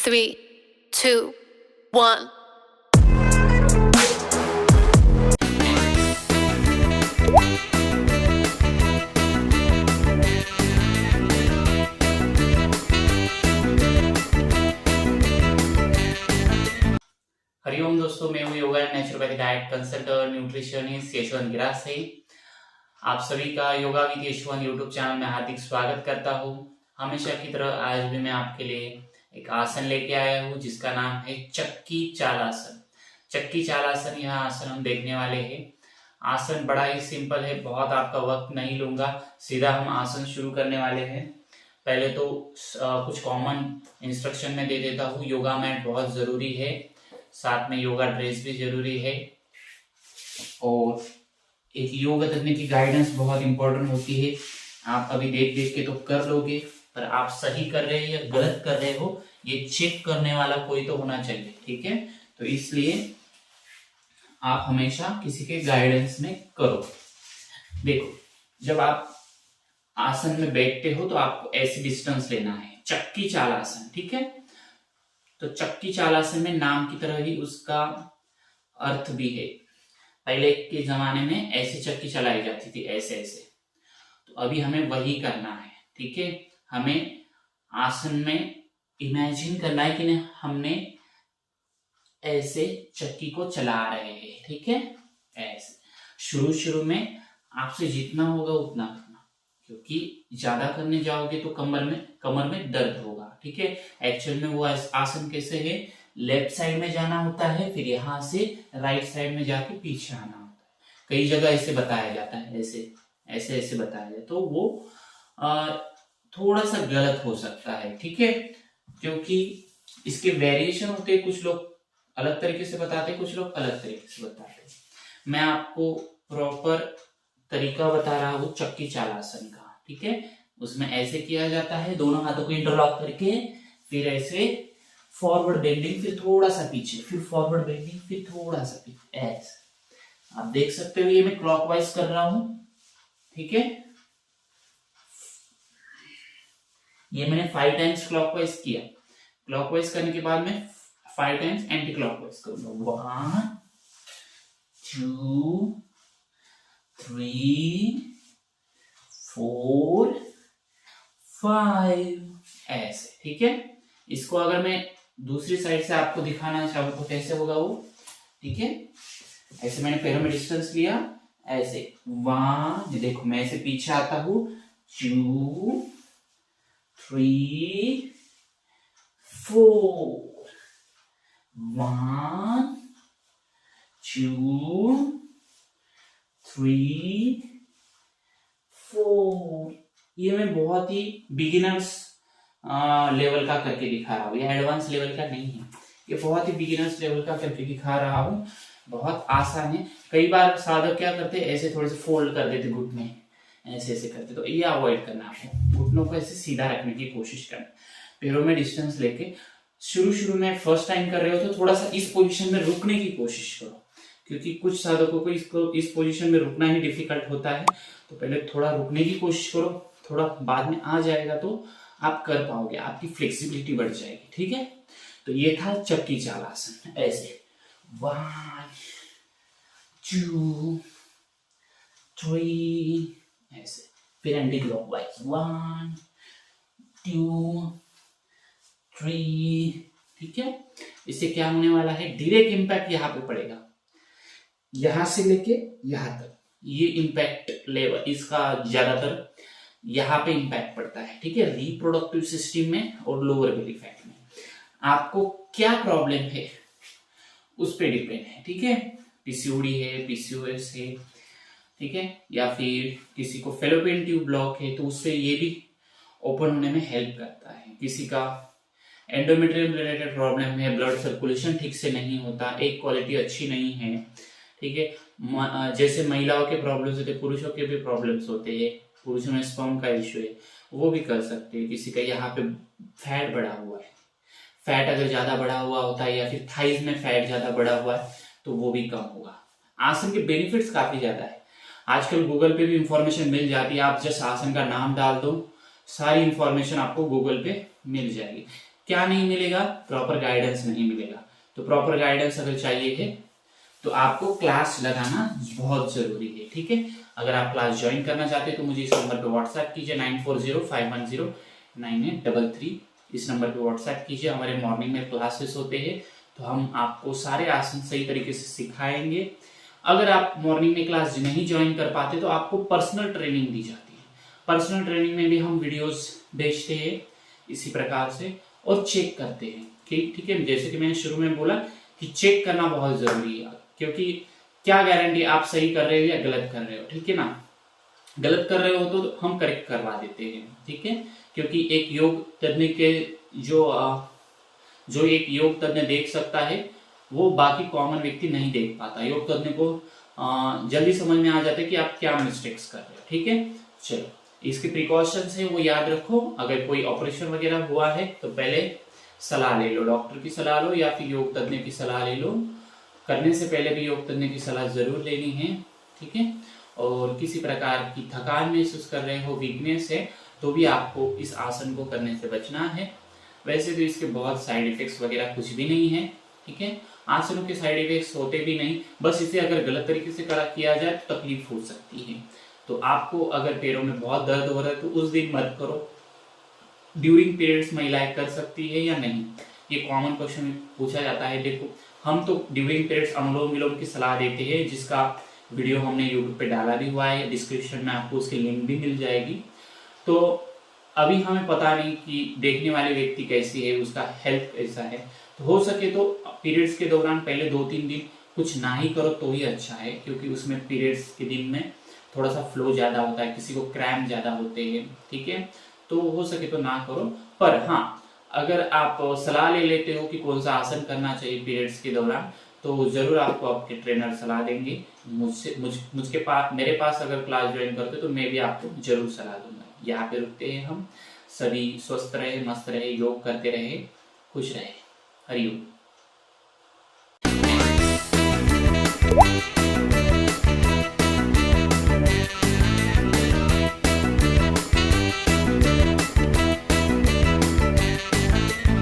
3, 2, 1. हरिओम दोस्तों, मैं हूँ yoga and naturopathy diet consultant nutritionist Yashwant Girase. आप सभी का yoga with Yashwant YouTube channel में हार्दिक स्वागत करता हूँ। हमेशा की तरह आज भी मैं आपके लिए एक आसन लेके आया हूँ जिसका नाम है चक्की चाल आसन। चक्की चाल आसन, यह आसन हम देखने वाले हैं। आसन बड़ा ही सिंपल है, बहुत आपका वक्त नहीं लूंगा, सीधा हम आसन शुरू करने वाले हैं। पहले तो कुछ कॉमन इंस्ट्रक्शन में दे देता हूँ। योगा मैट बहुत जरूरी है, साथ में योगा ड्रेस भी जरूरी है, और एक योगा करने की गाइडेंस बहुत इंपॉर्टेंट होती है। आप अभी देख देख के तो कर लोगे, पर आप सही कर रहे हैं या गलत कर रहे हो ये चेक करने वाला कोई तो होना चाहिए, ठीक है। तो इसलिए आप हमेशा किसी के गाइडेंस में करो। देखो, जब आप आसन में बैठते हो तो आपको ऐसी डिस्टेंस लेना है, चक्की चाल आसन, ठीक है। तो चक्की चाल आसन में नाम की तरह ही उसका अर्थ भी है। पहले के जमाने में ऐसी चक्की चलाई जाती थी, ऐसे ऐसे। तो अभी हमें वही करना है, ठीक है। हमें आसन में इमेजिन करना है कि हमने ऐसे चक्की को चला रहे हैं, ठीक है। ऐसे शुरू शुरू में आपसे जितना होगा उतना करना, क्योंकि ज्यादा करने जाओगे तो कमर में दर्द होगा, ठीक है। एक्चुअल में वो आसन कैसे है, लेफ्ट साइड में जाना होता है, फिर यहां से राइट साइड में जाके पीछे आना होता है। कई जगह ऐसे बताया जाता है, ऐसे ऐसे ऐसे बताया जाए तो वो थोड़ा सा गलत हो सकता है, ठीक है। क्योंकि इसके वेरिएशन होते हैं, कुछ लोग अलग तरीके से बताते हैं, कुछ लोग अलग तरीके से बताते हैं। मैं आपको प्रॉपर तरीका बता रहा हूँ चक्की चाल आसन का, ठीक है। उसमें ऐसे किया जाता है, दोनों हाथों को इंटरलॉक करके, फिर ऐसे फॉरवर्ड बेंडिंग, फिर थोड़ा सा पीछे, फिर फॉरवर्ड बेंडिंग, फिर थोड़ा सा पीछे, ऐसे। आप देख सकते हो ये मैं क्लॉकवाइज कर रहा हूं, ठीक है। ये मैंने 5 टाइम्स क्लॉकवाइज किया। क्लॉकवाइज करने के बाद मैं 5 टाइम्स एंटी क्लॉकवाइज करूंगा। 1 2 3 4 5, ऐसे, ठीक है। इसको अगर मैं दूसरी साइड से आपको दिखाना चाहूँ तो कैसे होगा वो, ठीक है। ऐसे मैंने पैरों में डिस्टेंस लिया, ऐसे 1, देखो मैं ऐसे पीछे आता हूँ, 2 3 4, 1 2 3 4। ये मैं बहुत ही बिगिनर्स लेवल का करके दिखा रहा हूँ, ये एडवांस लेवल का नहीं है, ये बहुत ही बिगिनर्स लेवल का करके दिखा रहा हूँ। बहुत आसान है। कई बार साधक क्या करते हैं, ऐसे थोड़े से फोल्ड कर देते घुटने, ऐसे ऐसे करते, तो ये अवॉइड करना आपको। घुटनों को ऐसे सीधा रखने की कोशिश करना, पैरों में डिस्टेंस लेके। शुरू में फर्स्ट टाइम कर रहे हो तो थोड़ा सा इस पोजीशन में रुकने की कोशिश करो, क्योंकि कुछ साधकों को इस पोजीशन में रुकना ही डिफिकल्ट होता है। तो पहले थोड़ा रुकने की कोशिश करो, थोड़ा बाद में आ जाएगा तो आप कर पाओगे, आपकी फ्लेक्सिबिलिटी बढ़ जाएगी, ठीक है। तो ये था चक्की चाल आसन, ऐसे 1 2 3, ऐसे। फिर एंटी क्लॉकवाइज 1 2 3, ठीक है। इससे क्या होने वाला है, डायरेक्ट इंपैक्ट यहाँ पे पड़ेगा, यहां से लेके यहां तक। ये इंपैक्ट लेवल इसका ज्यादातर यहाँ पे इंपैक्ट पड़ता है, ठीक है, रिप्रोडक्टिव सिस्टम में और लोअर बेली फैट में। आपको क्या प्रॉब्लम है उस पे डिपेंड है, ठीक है। पीसीओडी है, पीसीओएस है, ठीक है, या फिर किसी को फेलोपियन ट्यूब ब्लॉक है तो उससे ये भी ओपन होने में हेल्प करता है। किसी का एंडोमेट्रियम रिलेटेड प्रॉब्लम है, ब्लड सर्कुलेशन ठीक से नहीं होता, एक क्वालिटी अच्छी नहीं है, ठीक है। जैसे महिलाओं के प्रॉब्लम्स होते हैं, पुरुषों के भी प्रॉब्लम्स होते हैं। पुरुषों में स्पर्म का इश्यू है, वो भी कर सकते हैं। किसी का यहाँ पे फैट बढ़ा हुआ है, फैट अगर ज्यादा बढ़ा हुआ होता है, या फिर थाइज में फैट ज्यादा बढ़ा हुआ है तो वो भी कम होगा। आसन के बेनिफिट्स काफी ज्यादा है। आजकल गूगल पे भी इंफॉर्मेशन मिल जाती है, आप जस्ट आसन का नाम डाल दो, सारी इंफॉर्मेशन आपको गूगल पे मिल जाएगी। क्या नहीं मिलेगा? प्रॉपर गाइडेंस नहीं मिलेगा। तो प्रॉपर गाइडेंस अगर चाहिए है तो आपको क्लास लगाना बहुत जरूरी है, ठीक है। अगर आप क्लास ज्वाइन करना चाहते हैं तो मुझे इस नंबर पे व्हाट्सएप कीजिए 9405109833। इस नंबर पे व्हाट्सएप कीजिए। हमारे मॉर्निंग में क्लासेस होते हैं तो हम आपको सारे आसन सही तरीके से सिखाएंगे। अगर आप मॉर्निंग में क्लास नहीं ज्वाइन कर पाते तो आपको पर्सनल ट्रेनिंग दी जाती है। पर्सनल ट्रेनिंग में भी हम वीडियोस भेजते हैं इसी प्रकार से और चेक करते हैं, ठीक है। जैसे कि मैंने शुरू में बोला कि चेक करना बहुत जरूरी है, क्योंकि क्या गारंटी आप सही कर रहे हो या गलत कर रहे हो, ठीक है ना। गलत कर रहे हो तो हम करेक्ट करवा देते हैं, ठीक है। क्योंकि एक योग तज्ञ के जो एक योग तज्ञ देख सकता है वो बाकी कॉमन व्यक्ति नहीं देख पाता। योग तज्ञ को जल्दी समझ में आ जाता है कि आप क्या मिस्टेक्स कर रहे हो, ठीक है। चलो, इसके प्रिकॉशंस है वो याद रखो। अगर कोई ऑपरेशन वगैरह हुआ है तो पहले सलाह ले लो, डॉक्टर की सलाह लो या फिर योग तज्ञ की सलाह ले लो। करने से पहले भी योग तज्ञ की सलाह जरूर लेनी है, ठीक है। और किसी प्रकार की थकान महसूस कर रहे हो, वीकनेस है, तो भी आपको इस आसन को करने से बचना है। वैसे तो इसके बहुत साइड इफेक्ट्स वगैरह कुछ भी नहीं है, ठीक है। आसनों के साइड इफेक्ट्स होते भी नहीं, बस इसे अगर गलत तरीके से किया जाए तो तकलीफ हो सकती है। तो आपको अगर पैरों में बहुत दर्द हो रहा है तो उस दिन मत करो। ड्यूरिंग पीरियड्स महिलाएं कर सकती है या नहीं, ये कॉमन क्वेश्चन पूछा जाता है। देखो, हम तो ड्यूरिंग पीरियड्स अनुलोम विलोम की सलाह देते हैं, जिसका वीडियो हमने यूट्यूब पे डाला भी हुआ है। डिस्क्रिप्शन में आपको उसकी लिंक भी मिल जाएगी। तो अभी हमें पता नहीं कि देखने वाले व्यक्ति कैसी है, उसका हेल्थ कैसा है। तो हो सके तो पीरियड्स के दौरान पहले 2-3 दिन कुछ ना ही करो तो ही अच्छा है, क्योंकि उसमें पीरियड्स के दिन में थोड़ा सा फ्लो ज्यादा होता है, किसी को क्रैम्प ज्यादा होते हैं, ठीक है। तो हो सके तो ना करो। पर हाँ, अगर आप सलाह ले लेते हो कि कौन सा आसन करना चाहिए पीरियड्स के दौरान, तो जरूर आपको आपके ट्रेनर सलाह देंगे। मुझके पास, मेरे पास अगर क्लास ज्वाइन करते तो मैं भी आपको जरूर सलाह दूंगा। यहाँ पे रुकते हैं हम। सभी स्वस्थ रहे, मस्त रहे, योग करते रहे, खुश रहे। हरिओम।